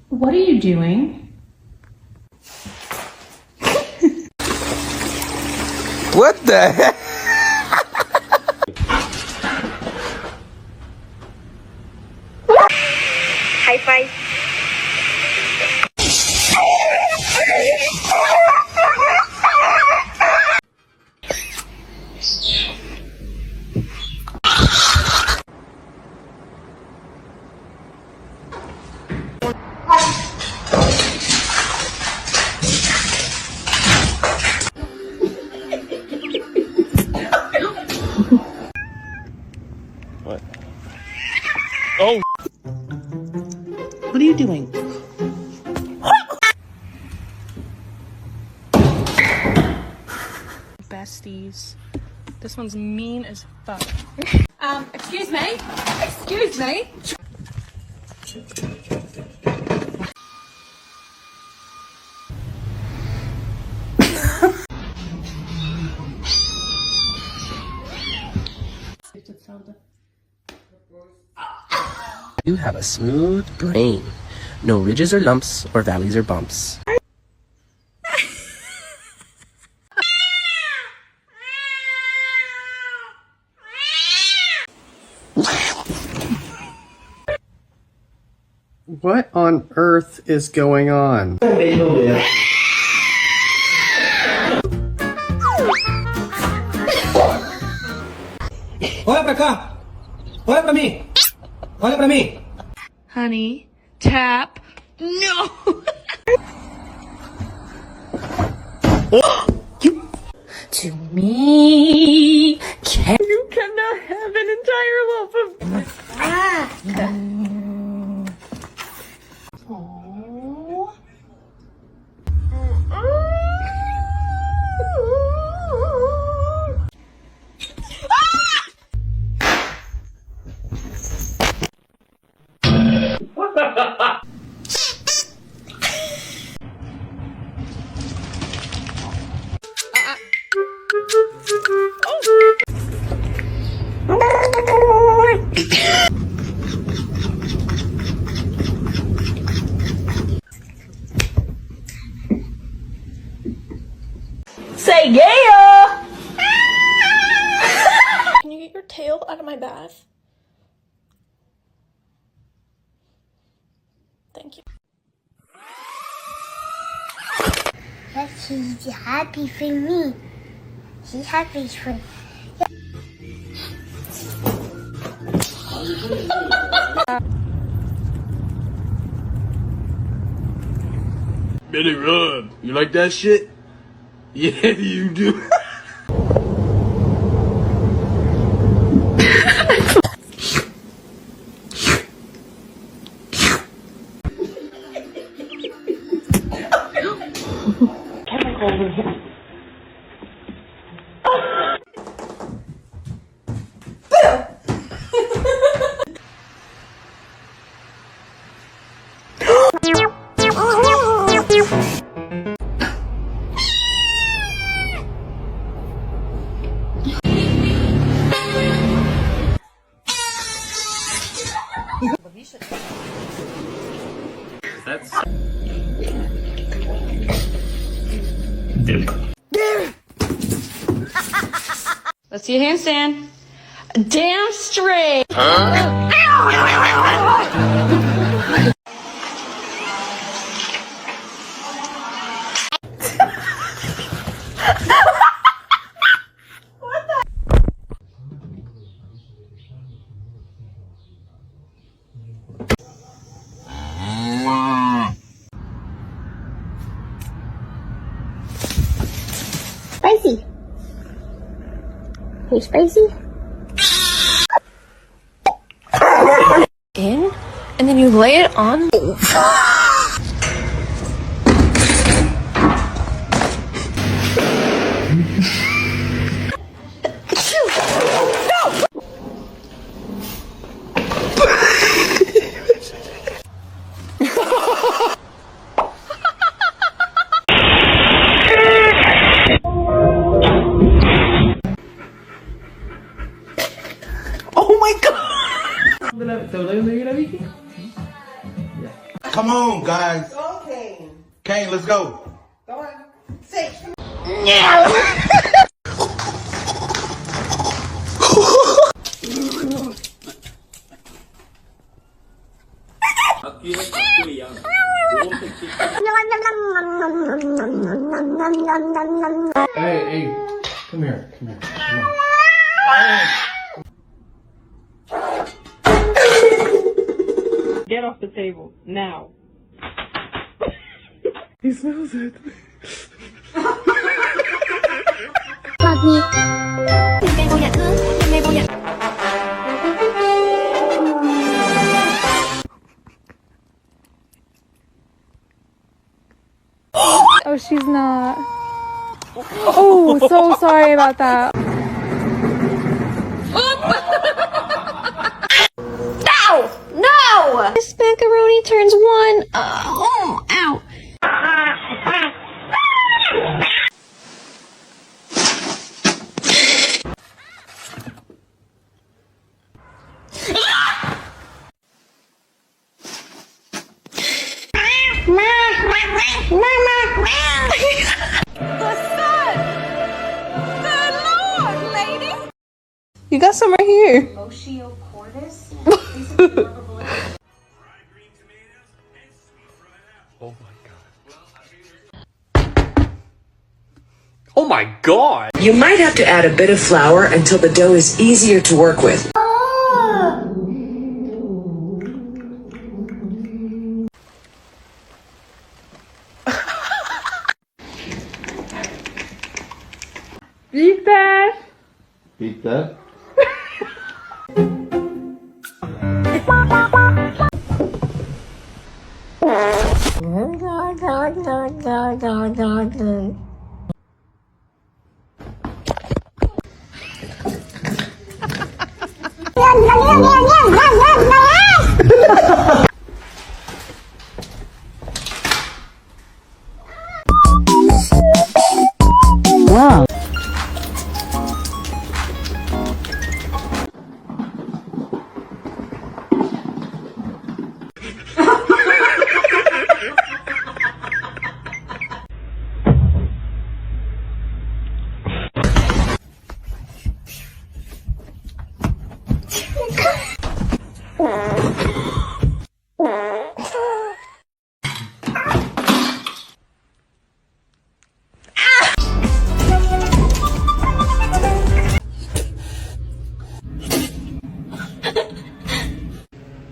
What are you doing? What the heck? High five. What? Oh! What are you doing? Besties. This one's mean as fuck. Excuse me? Excuse me? You have a smooth brain. No ridges or lumps, or valleys or bumps. What on earth is going on? Olha pra cá! Olha pra mim! Olha pra mim! Honey, tap. No! To me, You cannot have an entire loaf of. say yeah! Can you get your tail out of my bath? Thank you. She's happy for me. She's happy for me. Billy Rub, you like that shit? Yeah, you do. That's Let's see a handstand. Damn straight. Spicy. Hey, spicy. In, and then you lay it on. Oh my Come on, guys. Kane, let's go. 바퀴에 바퀴의 양. 모범 택시. Hey, come here. Get off the table now. He smells it. Love me. Oh, she's not. Oh, so sorry about that. No! This macaroni turns one. Ow. You got some right here. Oh my god! You might have to add a bit of flour until the dough is easier to work with. Eat that. Eat that.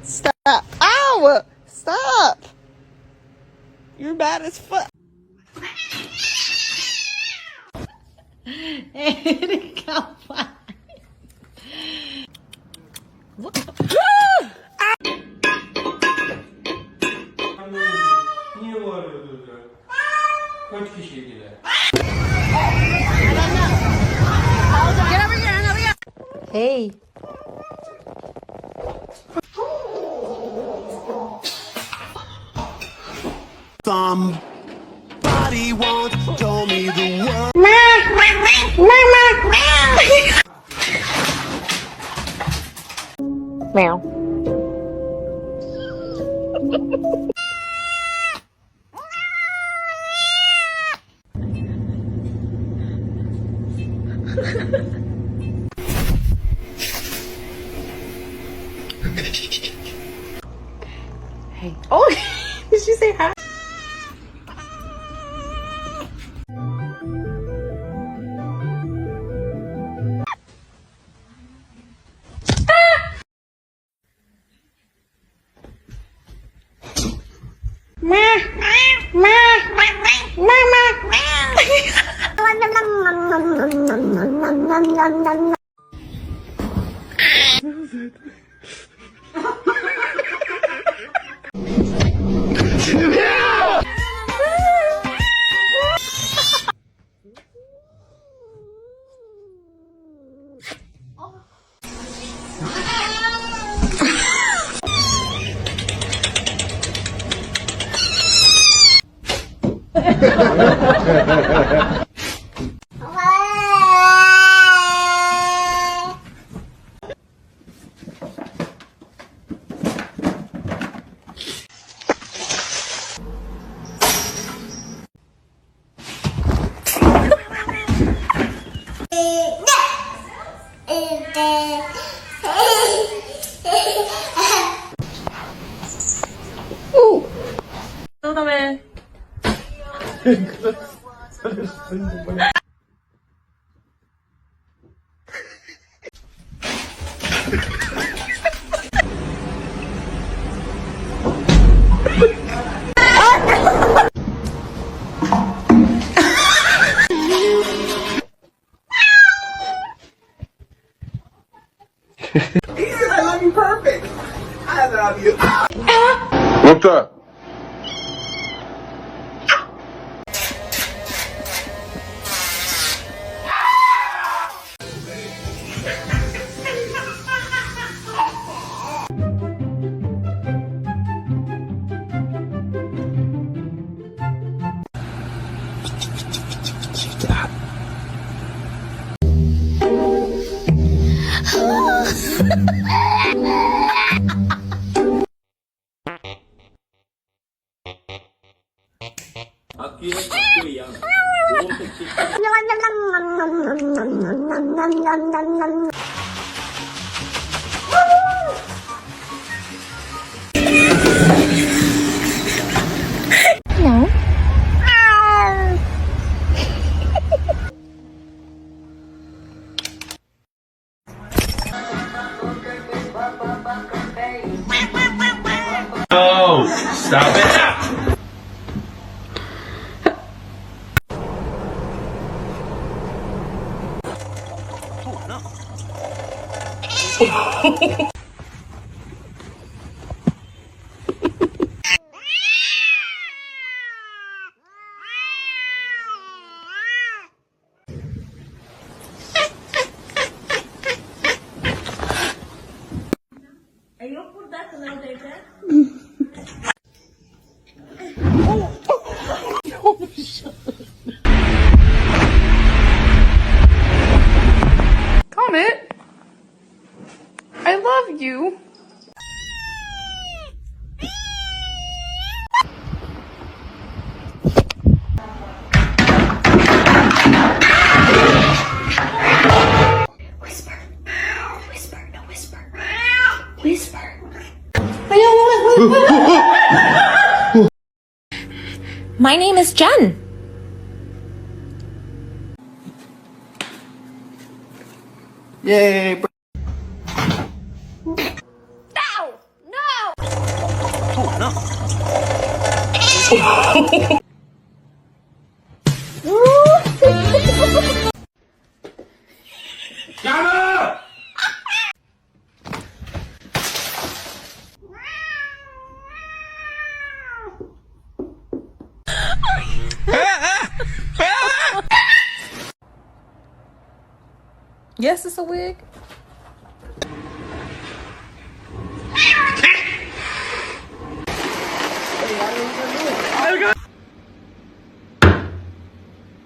Stop. Ow! Stop! You're bad as fuck. Hey. Somebody once told me the word. Meow. Hey. Oh, did she say hi? I love you perfect. I love you. What's up? 악기의 각도의 양, 보온팩 시스템. Oh, stop it! Comet, I love you. Whisper. Whisper. No, whisper. Whisper. My name is Jen. Yay, bro. No! No! Yes, it's a wig.